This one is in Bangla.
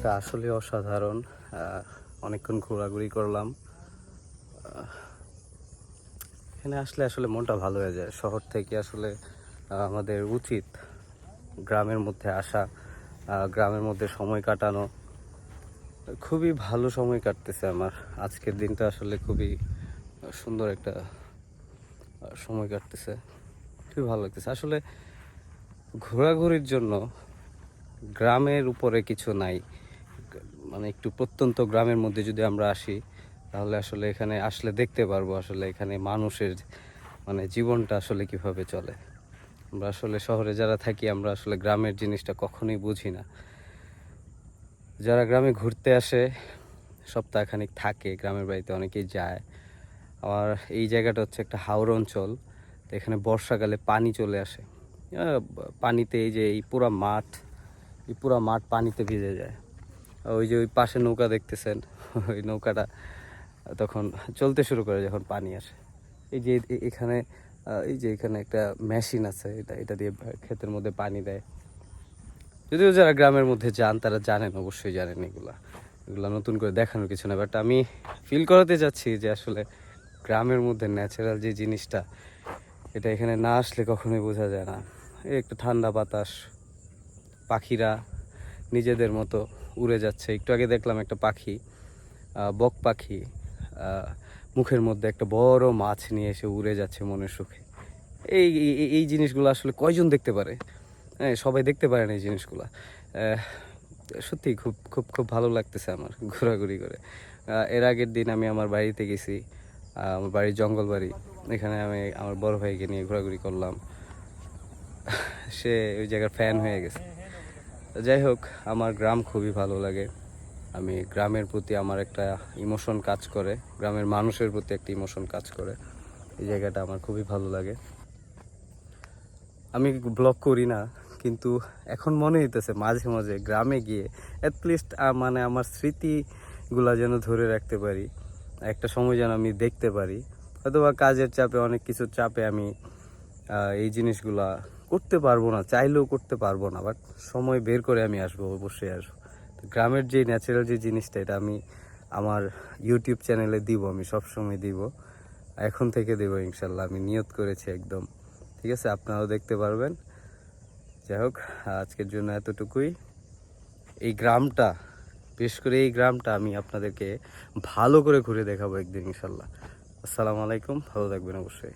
জায়গাটা আসলে অসাধারণ। অনেকক্ষণ ঘোরাঘুরি করলাম। এখানে আসলে আসলে মনটা ভালো হয়ে যায়। শহর থেকে আসলে আমাদের উচিত গ্রামের মধ্যে আসা, গ্রামের মধ্যে সময় কাটানো। খুবই ভালো সময় কাটতেছে আমার। আজকের দিনটা আসলে খুবই সুন্দর একটা সময় কাটতেছে। খুবই ভালো লাগতেছে আসলে। ঘোরাঘুরির জন্য গ্রামের উপরে কিছু নাই। মানে একটু প্রত্যন্ত গ্রামের মধ্যে যদি আমরা আসি, তাহলে আসলে এখানে আসলে দেখতে পারবো আসলে এখানে মানুষের মানে জীবনটা আসলে কিভাবে চলে। আমরা আসলে শহরে যারা থাকি, আমরা আসলে গ্রামের জিনিসটা কখনোই বুঝি না। যারা গ্রামে ঘুরতে আসে, সপ্তাহখানিক থাকে, গ্রামের বাড়িতে অনেকেই যায়। আর এই জায়গাটা হচ্ছে একটা হাওর অঞ্চল। তো এখানে বর্ষাকালে পানি চলে আসে। পানিতে এই পুরা মাঠ পানিতে ভিজে যায়। ওই যে ওই পাশে নৌকা দেখতেছেন, ওই নৌকাটা তখন চলতে শুরু করে যখন পানি আসে। এই যে এখানে এই যে এখানে একটা মেশিন আছে, এটা দিয়ে ক্ষেতের মধ্যে পানি দেয়। যদিও যারা গ্রামের মধ্যে যান তারা জানেন, অবশ্যই জানেন। এগুলা নতুন করে দেখানোর কিছু না, বাট আমি ফিল করাতে যাচ্ছি যে আসলে গ্রামের মধ্যে ন্যাচারাল যে জিনিসটা, এটা এখানে না আসলে কখনোই বোঝা যায় না। এই একটা ঠান্ডা বাতাস, পাখিরা নিজেদের মতো উড়ে যাচ্ছে। একটু আগে দেখলাম একটা পাখি, বক পাখি, মুখের মধ্যে একটা বড় মাছ নিয়ে এসে উড়ে যাচ্ছে মনের সুখে। এই এই জিনিসগুলো আসলে কয়জন দেখতে পারে? হ্যাঁ, সবাই দেখতে পারে না এই জিনিসগুলো। সত্যি খুব খুব খুব ভালো লাগতেছে আমার ঘোরাঘুরি করে। এর আগের দিন আমি আমার বাড়িতে গেছি, আমার বাড়ির জঙ্গল বাড়ি। এখানে আমি আমার বড় ভাইকে নিয়ে ঘোরাঘুরি করলাম। সে ওই জায়গার ফ্যান হয়ে গেছে। যাই হোক, আমার গ্রাম খুবই ভালো লাগে। আমি গ্রামের প্রতি আমার একটা ইমোশন কাজ করে, গ্রামের মানুষের প্রতি একটা ইমোশন কাজ করে। এই জায়গাটা আমার খুবই ভালো লাগে। আমি ব্লগ করি না, কিন্তু এখন মনে হইতেছে মাঝে মাঝে গ্রামে গিয়ে অ্যাটলিস্ট মানে আমার স্মৃতিগুলা যেন ধরে রাখতে পারি, একটা সময় যেন আমি দেখতে পারি। অথবা কাজের চাপে, অনেক কিছুর চাপে আমি এই জিনিসগুলা করতে পারবো না, চাইলেও করতে পারবো না, বাট সময় বের করে আমি আসবো, অবশ্যই আসবো। তো গ্রামের যে ন্যাচারাল যে জিনিসটা, এটা আমি আমার ইউটিউব চ্যানেলে দিব, আমি সবসময় দিব, এখন থেকে দেবো ইনশাল্লাহ। আমি নিয়ত করেছি একদম। ঠিক আছে, আপনারাও দেখতে পারবেন। যাই হোক, আজকের জন্য এতটুকুই। এই গ্রামটা, বিশেষ করে এই গ্রামটা আমি আপনাদেরকে ভালো করে ঘুরে দেখাবো একদিন ইনশাল্লাহ। আসসালামু আলাইকুম, ভালো থাকবেন অবশ্যই।